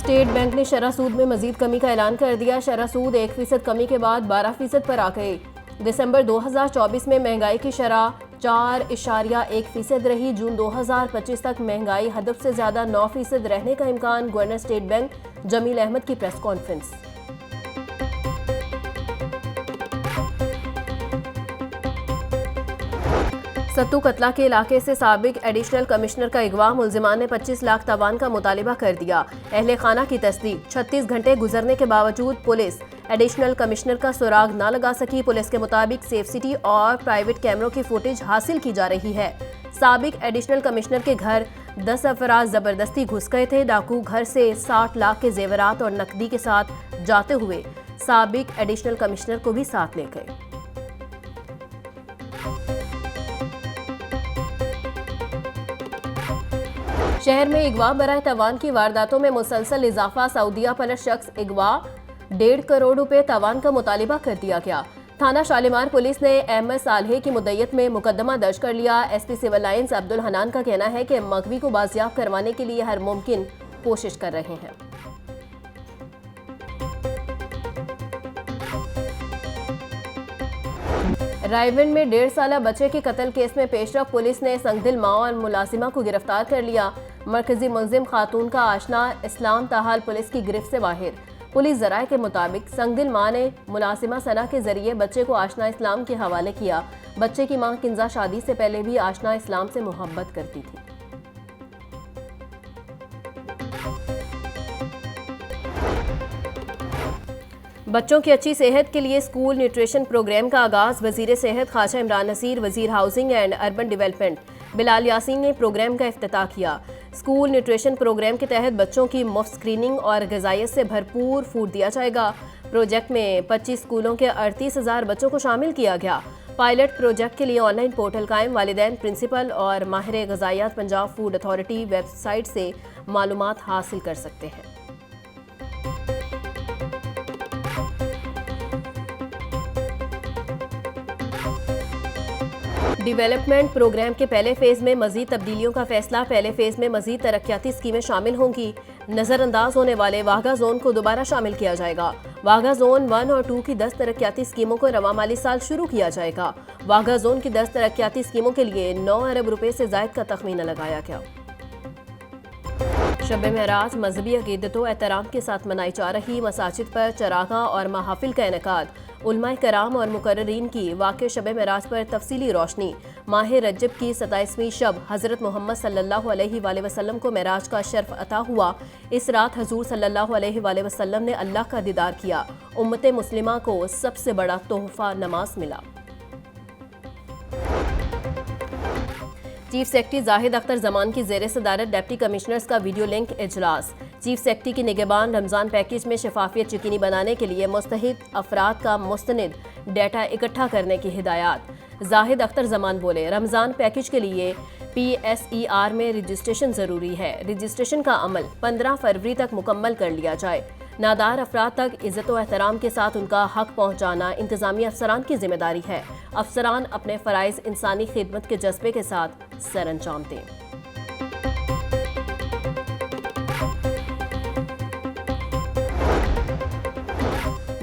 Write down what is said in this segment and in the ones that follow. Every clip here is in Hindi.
स्टेट बैंक ने शरह सूद में मजीद कमी का ऐलान कर दिया। शरह सूद 1% कमी के बाद 12% पर आ गई। दिसंबर 2024 में महंगाई की शरह 4.1% रही। जून 2025 तक महंगाई हदफ से ज्यादा 9% रहने का इम्कान। Governor State Bank Jamil Ahmed की प्रेस कॉन्फ्रेंस। सत्तू कतला के इलाके से साबिक एडिशनल कमिश्नर का अगवा। मुलजिमान ने 25 लाख तवान का मुतालिबा कर दिया। अहले खाना की तस्दीक। 36 घंटे गुजरने के बावजूद पुलिस एडिशनल कमिश्नर का सुराग न लगा सकी। पुलिस के मुताबिक सेफ सिटी और प्राइवेट कैमरों की फुटेज हासिल की जा रही है। साबिक एडिशनल कमिश्नर के घर 10 अफराद जबरदस्ती घुस गए थे। डाकू घर से 60 लाख के जेवरात और नकदी के साथ जाते हुए साबिक एडिशनल कमिश्नर को भी साथ ले गए। शहर में अगवा बराए तवान की वारदातों में मुसलसल इजाफा। सऊदीया पलट शख्स अगवा 1.5 करोड़ रुपए तवान का मुतालिबा कर दिया गया। थाना शालीमार पुलिस ने अहमद सालहे की मुद्दत में मुकदमा दर्ज कर लिया। SP Civil Lines Abdul Hanan का कहना है कि मगवी को बाजियाब करवाने के लिए हर मुमकिन कोशिश कर रहे हैं। रायविंड में 1.5 साला बच्चे के कत्ल केस में पेशरफ। पुलिस ने संगदिल मां और मुलाजिमा को गिरफ्तार कर लिया। मरकजी मुलजिम खातून का आशना इस्लाम ताहाल पुलिस की गिरफ्त से बाहर। पुलिस जराये के मुताबिक संगदिल मां ने मुलाजिमा सना के जरिए बच्चे को आशना इस्लाम के हवाले किया। बच्चे की मां किंजा शादी से पहले भी आशना इस्लाम से मोहब्बत करती थी। बच्चों की अच्छी सेहत के लिए स्कूल न्यूट्रिशन प्रोग्राम का आगाज। वजीर सेहत ख्वाजा इमरान नसीर, वजीर housing and urban development Bilal Yasin ने प्रोग्राम का इफ्तिताह किया। स्कूल न्यूट्रिशन प्रोग्राम के तहत बच्चों की मुफ्त स्क्रीनिंग और ग़िज़ाइयत से भरपूर फूड दिया जाएगा। प्रोजेक्ट में 25 स्कूलों के 38,000 बच्चों को शामिल किया गया। पायलट प्रोजेक्ट के लिए ऑनलाइन पोर्टल कायम। वालिदैन, प्रिंसिपल और माहिर ग़िज़ाइयात पंजाब फूड अथॉरिटी वेबसाइट से मालूमात हासिल कर सकते हैं। डेवलपमेंट प्रोग्राम के पहले फेज में मजीद तब्दीलियों का फैसला। पहले फेज में मजीद तरक्याती स्कीमें शामिल होंगी। नजरअंदाज होने वाले वाघा जोन को दोबारा शामिल किया जाएगा। वाघा जोन 1 और 2 की 10 तरक्याती स्कीमों को रवा माली साल शुरू किया जाएगा। वाघा जोन की 10 तरक्याती स्कीमों के लिए 9 अरब रुपए से जायद का तखमीना लगाया गया। शब महराज मजहबी अकीदत व एहतराम के साथ मनाई जा रही। मसाजिद पर चरागा और महाफिल का इनेकाद। उलमाए कराम और मुकर्ररीन की वाक़े शब महराज पर तफसीली रोशनी। माह रजब की 27वीं शब हज़रत मोहम्मद सल्लल्लाहु अलैहि वसल्लम को महराज का शर्फ अता हुआ। इस रात हजूर सल्लल्लाहु अलैहि वसल्लम ने अल्लाह का दीदार किया। उम्मत मुस्लिमा को सबसे बड़ा तोहफा नमाज मिला। चीफ सेक्रेटरी जाहिद अख्तर जमान की ज़ेर सदारत डिप्टी कमिश्नर्स का वीडियो लिंक इजलास। चीफ सेक्रेटरी की निगहबान रमज़ान पैकेज में शफाफियत यकीनी बनाने के लिए मुस्तहिद अफराद का मुस्तनिद डेटा इकट्ठा करने की हिदायत। जाहिद अख्तर जमान बोले, रमज़ान पैकेज के लिए PSER में रजिस्ट्रेशन ज़रूरी है। रजिस्ट्रेशन का अमल 15 फरवरी तक मुकम्मल कर लिया जाए। नादार अफराद तक इज़्ज़त व एहतराम के साथ उनका हक पहुँचाना इंतज़ामी अफसरान की जिम्मेदारी है। अफसरान अपने फ़राइज़ इंसानी खिदमत के जज्बे के साथ सर अंजाम दें।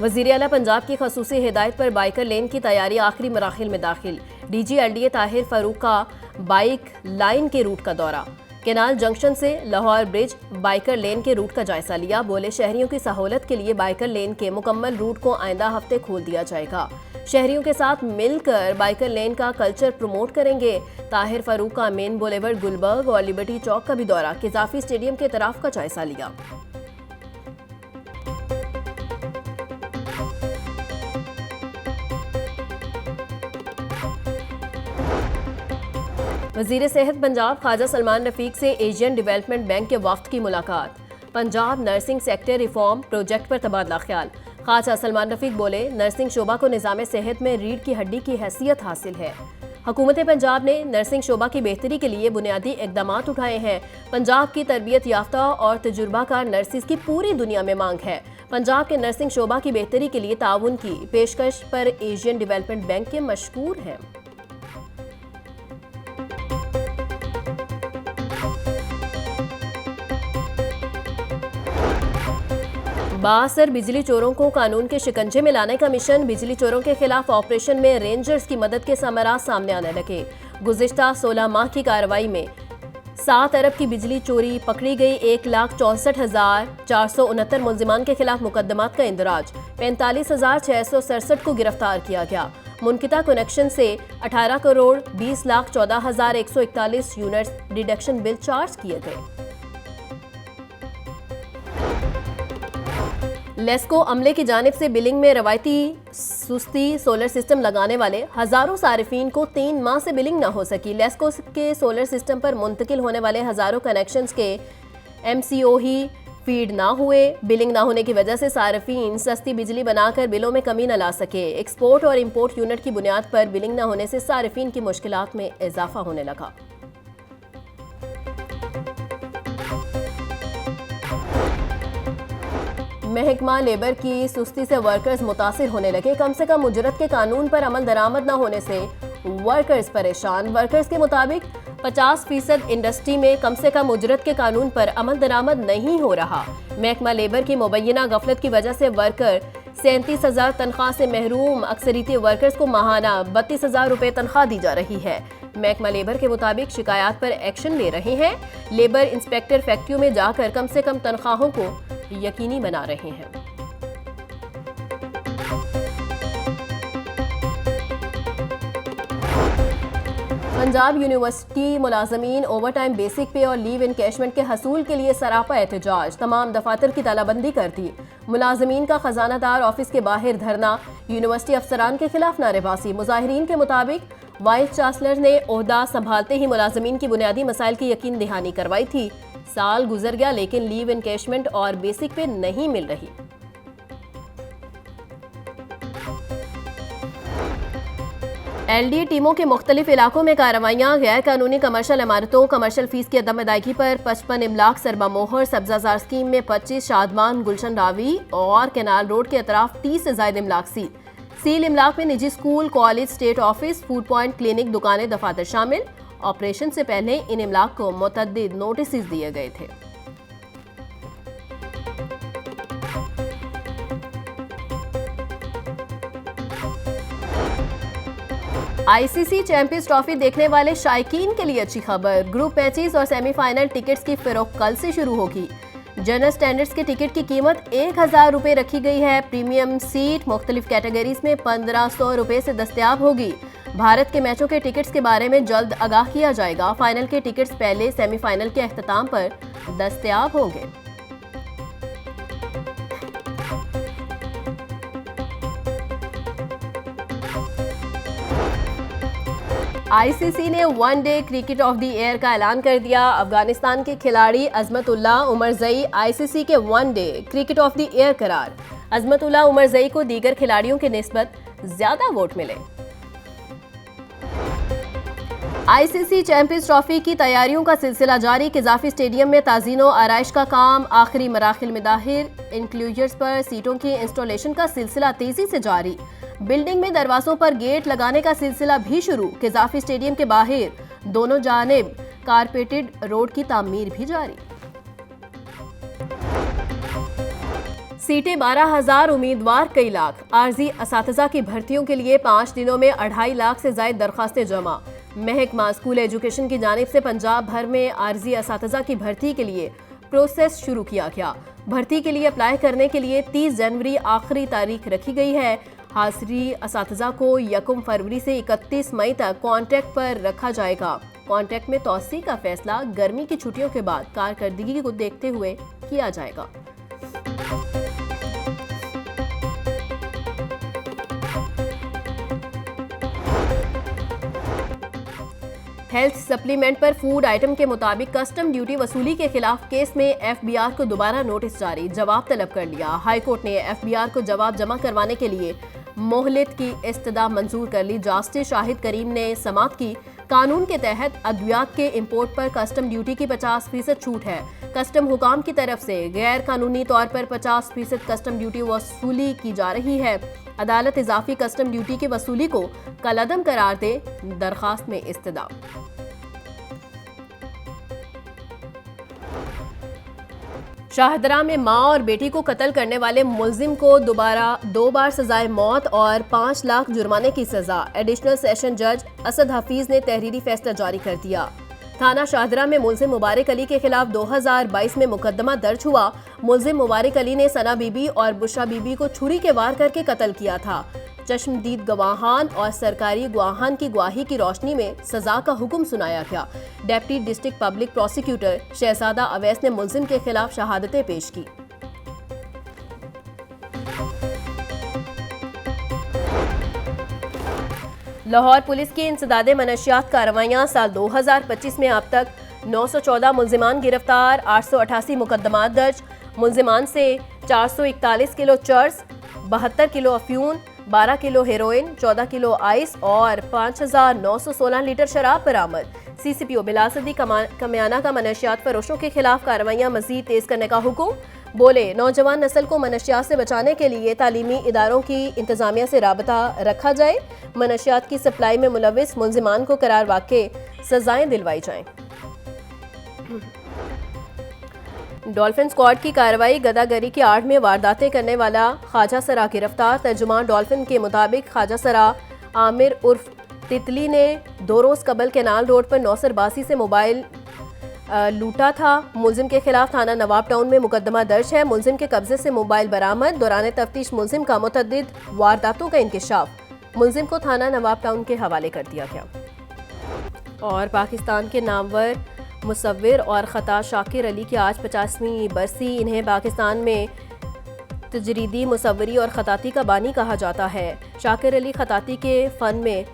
वज़ीर आला पंजाब की खसूसी हिदायत पर बाइकर लेन की तैयारी आखिरी मराहिल में दाखिल। DG LDA ताहिर फारूक का बाइक लाइन के रूट का दौरा। केनाल जंक्शन से लाहौर ब्रिज बाइकर लेन के रूट का जायजा लिया। बोले, शहरियों की सहूलत के लिए बाइकर लेन के मुकम्मल रूट को आइंदा हफ्ते खोल दिया जाएगा। शहरियों के साथ मिलकर बाइकर लेन का कल्चर प्रमोट करेंगे। ताहिर फारूक का मेन बुलेवर्ड गुलबर्ग और लिबर्टी चौक का भी दौरा। किजाफी स्टेडियम के तरफ का जायजा लिया। वज़ीर सेहत पंजाब ख्वाजा सलमान रफीक से एशियन डेवलपमेंट बैंक के वफ्द की मुलाकात। Punjab nursing sector reform project पर तबादला ख्याल। ख्वाजा सलमान रफीक बोले, नर्सिंग शोबा को निज़ाम सेहत में रीढ़ की हड्डी की हैसियत हासिल है। हुकूमत पंजाब ने नर्सिंग शोबा की बेहतरी के लिए बुनियादी इक़दामात उठाए हैं। पंजाब की तरबियत याफ्ता और तजुर्बाकार नर्सिस की पूरी दुनिया में मांग है। पंजाब के नर्सिंग शोबा की बेहतरी के लिए ताउन की पेशकश पर एशियन डेवलपमेंट बैंक के मशकूर हैं। बासर बिजली चोरों को कानून के शिकंजे में लाने का मिशन। बिजली चोरों के खिलाफ ऑपरेशन में रेंजर्स की मदद के समारात सामने आने लगे। गुज़िश्ता 16 माह की कार्रवाई में 7 अरब की बिजली चोरी पकड़ी गई। 1,64,469 मुलजिमान के खिलाफ मुकदमात का इंदराज। 45,667 को गिरफ्तार किया गया। मुनकिता कनेक्शन से 18 crore 20,14,141 units deduction bill charge किए गए। लेस्को अमले की जानिब से बिलिंग में रवायती सुस्ती सोलर सिस्टम लगाने वाले हजारों सारिफीन को 3 माह से बिलिंग न हो सकी। लेस्को के सोलर सिस्टम पर मुंतकिल होने वाले हजारों कनेक्शंस के MCO ही फीड ना हुए। बिलिंग ना होने की वजह से सारिफीन सस्ती बिजली बनाकर बिलों में कमी न ला सके। एक्सपोर्ट और इंपोर्ट यूनिट की बुनियाद पर बिलिंग न होने से सारिफीन की मुश्किलात में इजाफा होने लगा। महकमा लेबर की सुस्ती से वर्कर्स मुतासिर होने लगे। कम से कम उजरत के कानून पर अमल दरामद न होने से वर्कर्स परेशान। वर्कर्स के मुताबिक 50% इंडस्ट्री में कम से कम उजरत के कानून पर अमल दरामद नहीं हो रहा। महकमा लेबर की मुबैना गफलत की वजह से वर्कर 37,000 तनख्वाह से महरूम। अक्सरियती वर्कर्स को माहाना 32,000 रुपये तनख्वाह दी जा रही है। महकमा लेबर के मुताबिक शिकायत पर एक्शन ले रहे हैं। लेबर इंस्पेक्टर फैक्ट्रियों में जाकर कम से कम तनख्वाहों को यकीनी बना रहे हैं। पंजाब यूनिवर्सिटी मुलाजमीन ओवरटाइम बेसिक पे और लीव इनकैशमेंट के हसूल के लिए सरापा एहतजाज। तमाम दफातर की तालाबंदी कर दी। मुलाजमीन का खजानादार ऑफिस के बाहर धरना। यूनिवर्सिटी अफसरान के खिलाफ नारेबाजी। मुजाहिरीन के मुताबिक वाइस चांसलर ने ओहदा संभालते ही मुलाजमीन की बुनियादी मसाइल की यकीन दहानी करवाई थी। साल गुजर गया लेकिन लीव इनकैशमेंट और बेसिक पे नहीं मिल रही। LD टीमों के मुख्तलिफ इलाकों में कार्रवाइयाँ। गैर कानूनी कमर्शल इमारतों कमर्शल फीस की अदम अदायगी पर 55 इमलाक सरबा मोहर। सब्जाजार स्कीम में 25 शादमान गुलशन रावी और कैनाल रोड के अतराफ 30 से ज्यादा इमलाक सील इमलाक में निजी school college state office food point clinic दुकानें दफातर शामिल। ऑपरेशन से पहले इन इमलाक को मुतअद्दिद नोटिस दिए गए थे। ICC चैंपियंस ट्रॉफी देखने वाले शायकीन के लिए अच्छी खबर। ग्रुप मैचेस और सेमीफाइनल टिकट्स की फरोख्त कल से शुरू होगी। जनरल स्टैंडर्ड्स के टिकट की कीमत 1,000 रुपये रखी गई है। प्रीमियम सीट मुख्तलिफ कैटेगरीज में 1,500 रुपये से दस्तयाब होगी। भारत के मैचों के टिकट्स के बारे में जल्द आगाह किया जाएगा। फाइनल के टिकट्स पहले सेमीफाइनल के अख्ताम पर दस्तयाब होंगे। ICC ने one day cricket of the year का ऐलान कर दिया। अफगानिस्तान के खिलाड़ी अजमतुल्लाह उमरजई ICC के one day cricket of the year करार। अजमतुल्लाह उमरजई को दीगर खिलाड़ियों के निस्बत ज्यादा वोट मिले। ICC चैंपियंस ट्रॉफी की तैयारियों का सिलसिला जारी। किजाफी स्टेडियम में ताज़ीनो आराइश का काम आखिरी मराहिल में दाखिल। इंक्लूजर्स पर सीटों की इंस्टॉलेशन का सिलसिला तेजी से जारी। बिल्डिंग में दरवाजों पर गेट लगाने का सिलसिला भी शुरू। किजाफी स्टेडियम के बाहर दोनों जानिब कारपेटेड रोड की तामीर भी जारी। सीटें 12,000 उम्मीदवार कई लाख। आर्जी असातिज़ा की भर्तियों के लिए 5 दिनों में 2.5 लाख से ज्यादा दरखास्तें जमा। महकमा स्कूल एजुकेशन की जानिब से पंजाब भर में आर्जी असातिज़ा की भर्ती के लिए प्रोसेस शुरू किया गया। भर्ती के लिए अप्लाई करने के लिए 30 जनवरी आखिरी तारीख रखी गई है। हाजिरी असातिज़ा को 1 फरवरी से 31 मई तक कॉन्ट्रैक्ट पर रखा जाएगा। कॉन्ट्रैक्ट में तौसी का फैसला गर्मी की छुट्टियों के बाद कारकर्दगी को देखते हुए किया जाएगा। हेल्थ सप्लीमेंट पर फूड आइटम के मुताबिक कस्टम ड्यूटी वसूली के खिलाफ केस में FBR को दोबारा नोटिस जारी। जवाब तलब कर लिया। हाईकोर्ट ने FBR को जवाब जमा करवाने के लिए मोहलत की इस्तदा मंजूर कर ली। जस्टिस शाहिद करीम ने समाअत की। कानून के तहत अद्वियात के इंपोर्ट पर कस्टम ड्यूटी की 50% छूट है। कस्टम हुकाम की तरफ से गैर कानूनी तौर पर 50% कस्टम ड्यूटी वसूली की जा रही है। अदालत इजाफी कस्टम ड्यूटी की वसूली को कलअदम करार दे। दरखास्त में इस्तदा। शाहदरा में मां और बेटी को कत्ल करने वाले मुलजिम को दोबारा 2 बार सजाए मौत और 5 लाख जुर्माने की सजा। एडिशनल सेशन जज असद हफीज ने तहरीरी फैसला जारी कर दिया। थाना शाहदरा में मुलजिम मुबारक अली के खिलाफ 2022 में मुकदमा दर्ज हुआ। मुलजिम मुबारक अली ने सना बीबी और बुशरा बीबी को छुरी के वार करके कत्ल किया था। चश्मदीद गवाहान और सरकारी गवाहान की गवाही की रोशनी में सजा का हुक्म सुनाया गया। डिप्टी डिस्ट्रिक्ट पब्लिक प्रोसिक्यूटर शहजादा अवैस ने मुलजिम के खिलाफ शहादतें पेश की। लाहौर पुलिस की इंसदादे मनशियात कार्रवाइयां साल 2025 में अब तक 914 मुलजिमान गिरफ्तार, 888 मुकदमात दर्ज। मुलजिमान से 441 किलो चर्स, 72 किलो अफ्यून, 12 किलो हेरोइन, 14 किलो आइस और 5,916 लीटर शराब बरामद। CCPO बिलासदी कमियाना का मनशियात फरोशों के खिलाफ कार्रवाइयां मजीद तेज करने का हुक्म। बोले, नौजवान नस्ल को मनशियात से बचाने के लिए तालीमी इदारों की इंतजामिया से राबता रखा जाए। मनशियात की सप्लाई में मुलविस मुलजिमान को करार वाक़े सजाएं दिलवाई जाएं। डॉल्फिन स्क्वाड की कार्रवाई। गदागरी की आड़ में वारदातें करने वाला ख्वाजा सरा गिरफ्तार। तर्जुमान डॉल्फिन के मुताबिक ख्वाजा सरा आमिर उर्फ तितली ने 2 रोज़ कबल केनाल रोड पर नौसर बासी से मोबाइल लूटा था। मुलजिम के खिलाफ थाना नवाब टाउन में मुकदमा दर्ज है। मुलजिम के कब्जे से मोबाइल बरामद। दौरान तफ्तीश मुलजिम का मुतअद्दिद वारदातों का इंकिशाफ। मुलजिम को थाना नवाब टाउन के हवाले कर दिया गया। और पाकिस्तान के नामवर मुसव्विर और ख़ता शाकिर अली की आज 50वीं बरसी। इन्हें पाकिस्तान में तजरीदी मुसव्वरी और ख़ताती का बानी कहा जाता है। शाकिर अली ख़ताती के फ़न में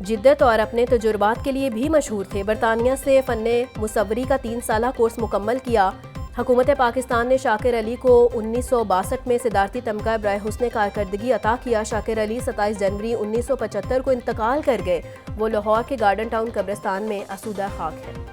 जिद्दत और अपने तजुर्बात के लिए भी मशहूर थे। बरतानिया से फ़न्ने मुसव्वरी का 3 साला कोर्स मुकम्मल किया। हुकूमत पाकिस्तान ने शाकिर अली को 1962 में सदारती तमगा बराए हुस्न कारकर्दगी अता किया। शाकिर अली 27 जनवरी 1975 को इंतकाल कर गए। वो लाहौर के गार्डन टाउन कब्रिस्तान में आसूदा खाक है।